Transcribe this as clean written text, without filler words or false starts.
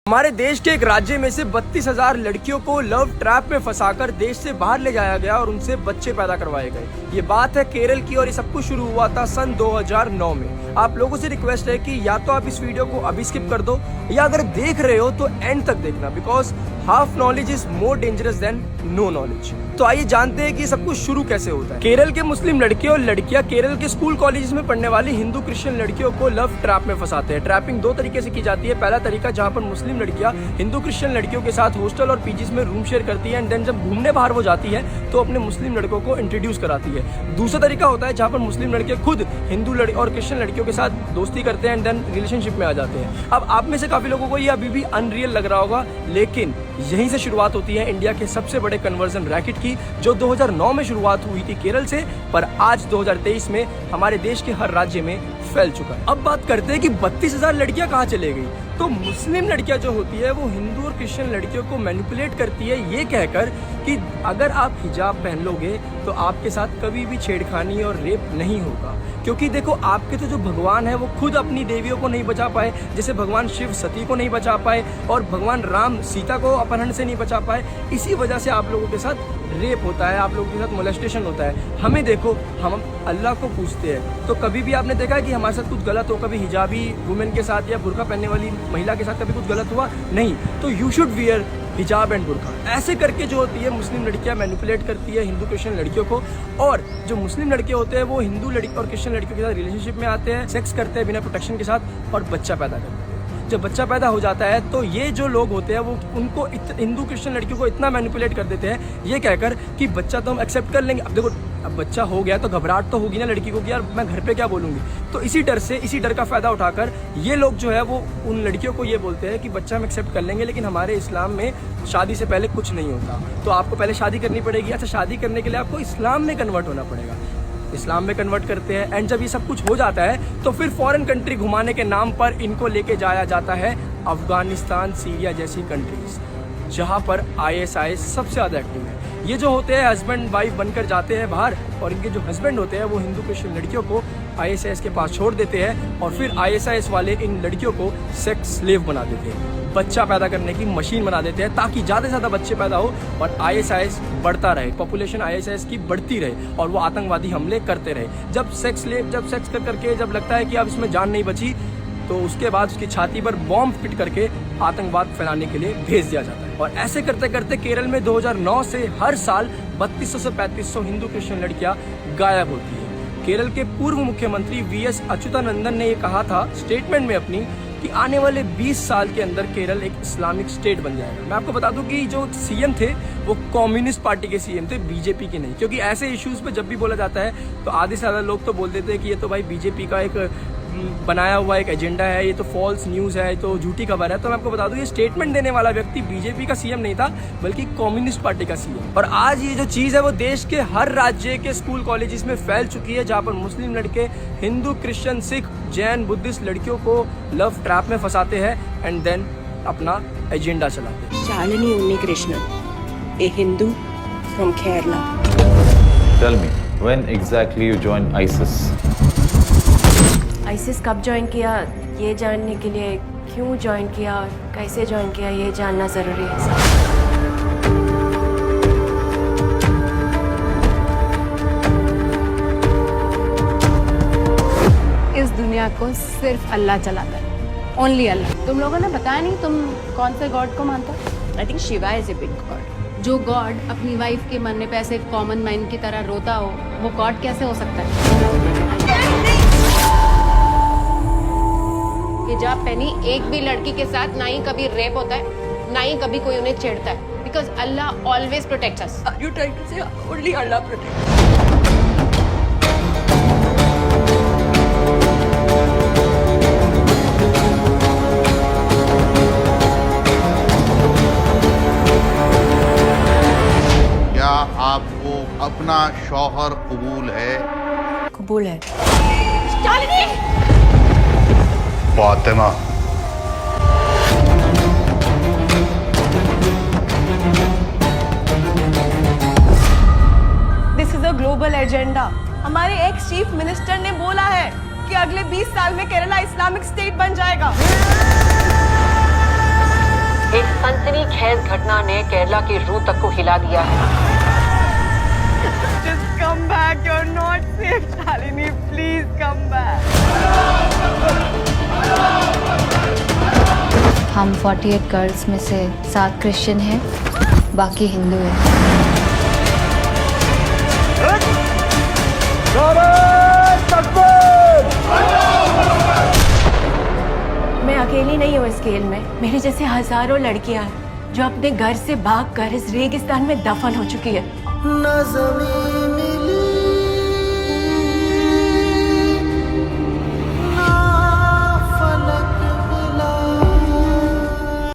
हमारे देश के एक राज्य में से 32,000 लड़कियों को लव ट्रैप में फंसाकर देश से बाहर ले जाया गया और उनसे बच्चे पैदा करवाए गए। ये बात है केरल की और ये सब कुछ शुरू हुआ था सन 2009 में। आप लोगों से रिक्वेस्ट है कि या तो आप इस वीडियो को अभी स्किप कर दो या अगर देख रहे हो तो एंड तक देखना, because half knowledge is more dangerous than no knowledge. तो आइए जानते हैं कि ये सब कुछ शुरू कैसे होता है। केरल के मुस्लिम लड़के और लड़कियां केरल के स्कूल कॉलेज में पढ़ने वाली हिंदू क्रिश्चियन लड़कियों को लव ट्रैप में फंसाते हैं। ट्रैपिंग दो तरीके से की जाती है। पहला तरीका जहाँ पर मुस्लिम लड़कियां हिंदू क्रिश्चियन लड़कियों के साथ हॉस्टल और पीजीज में रूम शेयर करती है एंड देन जब घूमने बाहर वो जाती है तो अपने मुस्लिम लड़कों को इंट्रोड्यूस कराती है। दूसरा तरीका होता है जहाँ पर मुस्लिम लड़के खुद हिंदू और क्रिश्चियन लड़कियों के साथ दोस्ती करते हैं एंड देन रिलेशनशिप में आ जाते हैं। अब आप में से काफी लोगों को ये अभी भी अनरियल लग रहा होगा, लेकिन यहीं से शुरुआत होती है इंडिया के सबसे बड़े कन्वर्जन रैकेट की, जो 2009 में शुरुआत हुई थी केरल से, पर आज 2023 में हमारे देश के हर राज्य में फैल चुका है। अब बात करते हैं कि 32,000 लड़कियां कहाँ चले गई। तो मुस्लिम लड़कियां जो होती है वो हिंदू और क्रिश्चियन लड़कियों को मैनिपुलेट करती है ये कहकर कि अगर आप हिजाब पहन लोगे तो आपके साथ कभी भी छेड़खानी और रेप नहीं होगा। क्योंकि देखो, आपके तो जो भगवान है वो खुद अपनी देवियों को नहीं बचा पाए, जैसे भगवान शिव सती को नहीं बचा पाए और भगवान राम सीता को अपहरण से नहीं बचा पाए। इसी वजह से आप लोगों के साथ रेप होता है, आप लोगों के साथ मोलेस्टेशन होता है। हमें देखो, हम अल्लाह को पूछते हैं, तो कभी भी आपने देखा है कि हमारे साथ कुछ गलत हो, कभी हिजाबी वुमेन के साथ या बुर्का पहनने वाली महिला के साथ कभी कुछ गलत हुआ? नहीं। तो यू शुड वियर हिजाब एंड बुर्का। ऐसे करके जो होती है मुस्लिम लड़कियां मैनिपुलेट करती है हिंदू क्रिश्चियन लड़कियों को, और जो मुस्लिम लड़के होते हैं वो हिंदू लड़की और क्रिश्चियन लड़कियों के साथ रिलेशनशिप में आते हैं, सेक्स करते हैं बिना प्रोटेक्शन के साथ और बच्चा पैदा करते हैं। जब बच्चा पैदा हो जाता है तो ये जो लोग होते हैं वो उनको हिंदू क्रिश्चियन लड़कियों को इतना मैनिपुलेट कर देते हैं ये कहकर कि बच्चा तो हम एक्सेप्ट कर लेंगे। अब देखो, अब बच्चा हो गया तो घबराहट तो होगी ना लड़की को कि यार मैं घर पे क्या बोलूंगी। तो इसी डर का फायदा उठाकर ये लोग जो है वो उन लड़कियों को ये बोलते हैं कि बच्चा हम एक्सेप्ट कर लेंगे, लेकिन हमारे इस्लाम में शादी से पहले कुछ नहीं होता, तो आपको पहले शादी करनी पड़ेगी। अच्छा, शादी करने के लिए आपको इस्लाम में कन्वर्ट होना पड़ेगा। इस्लाम में कन्वर्ट करते हैं एंड जब ये सब कुछ हो जाता है तो फिर फॉरेन कंट्री घुमाने के नाम पर इनको लेके जाया जाता है अफगानिस्तान, सीरिया जैसी कंट्रीज, जहाँ पर ISIS सबसे ज़्यादा एक्टिव है। ये जो होते हैं हस्बैंड वाइफ बनकर जाते हैं बाहर और इनके जो हस्बैंड होते हैं वो हिंदू क्रिश्चियन लड़कियों को ISIS के पास छोड़ देते हैं और फिर ISIS वाले इन लड़कियों को सेक्स स्लेव बना देते हैं, बच्चा पैदा करने की मशीन बना देते हैं ताकि ज़्यादा से ज़्यादा बच्चे पैदा हो और ISIS बढ़ता रहे, पॉपुलेशन ISIS की बढ़ती रहे और वो आतंकवादी हमले करते रहे। जब सेक्स कर करके जब लगता है कि अब इसमें जान नहीं बची तो उसके बाद उसकी छाती पर बॉम्ब फिट करके आतंकवाद फैलाने के लिए भेज दिया जाता है। और ऐसे करते करते केरल में 2009 से हर साल 3200 से 3500 हिंदू क्रिश्चियन लड़कियां गायब होती है। केरल के पूर्व मुख्यमंत्री VS अच्युतानंदन ने ये कहा था स्टेटमेंट में अपनी कि आने वाले 20 साल के अंदर केरल एक इस्लामिक स्टेट बन जाएगा। मैं आपको बता दूं कि जो सीएम थे वो कम्युनिस्ट पार्टी के सीएम थे, बीजेपी के नहीं, क्योंकि ऐसे इश्यूज पे जब भी बोला जाता है तो आधे से ज़्यादा लोग तो बोल देते हैं कि ये तो भाई बीजेपी का एक बनाया हुआ एक एजेंडा है, ये तो फॉल्स न्यूज़ है, ये तो झूठी खबर है। तो मैं आपको बता दूं ये स्टेटमेंट देने वाला व्यक्ति बीजेपी का सीएम नहीं था बल्कि कम्युनिस्ट पार्टी का सीएम। और आज ये जो चीज़ है वो देश के हर राज्य के स्कूल कॉलेजेस में फैल चुकी है, जहाँ पर मुस्लिम लड़के हिंदू क्रिश्चियन सिख जैन बुद्धिस्ट लड़कियों को लव ट्रैप में फंसाते हैं एंड देन अपना एजेंडा चलाते हैं। Shalini Unnikrishnan, a Hindu from Kerala. Tell me, when exactly you joined ISIS? ISIS कब ज्वाइन किया ये जानने के लिए, क्यों ज्वाइन किया और कैसे ज्वाइन किया ये जानना ज़रूरी है। इस दुनिया को सिर्फ अल्लाह चलाता है, ओनली अल्लाह। तुम लोगों ने बताया नहीं तुम कौन से गॉड को मानते हो? I think Shiva is a big God. जो गॉड अपनी वाइफ के मरने पे ऐसे कॉमन मैन की तरह रोता हो वो गॉड कैसे हो सकता है? हिजाब पहनी एक भी लड़की के साथ ना ही कभी रेप होता है ना ही कभी कोई उन्हें छेड़ता है, because Allah always protects us. You trying to say only Allah protect. क्या आपको अपना शौहर कबूल है? कबूल है। Fatima, this is a global agenda. हमारे एक्स चीफ मिनिस्टर ने बोला है कि अगले 20 साल में केरला इस्लामिक स्टेट बन जाएगा। खेद घटना ने केरला की रूह तक को हिला दिया है। Just come back. You're not safe, Shalini. Please come back. हम 48 गर्ल्स में से 7 क्रिश्चियन हैं, बाकी हिंदू हैं। मैं अकेली नहीं हूँ इस खेल में। मेरे जैसे हजारों लड़कियां हैं जो अपने घर से भागकर इस रेगिस्तान में दफन हो चुकी है।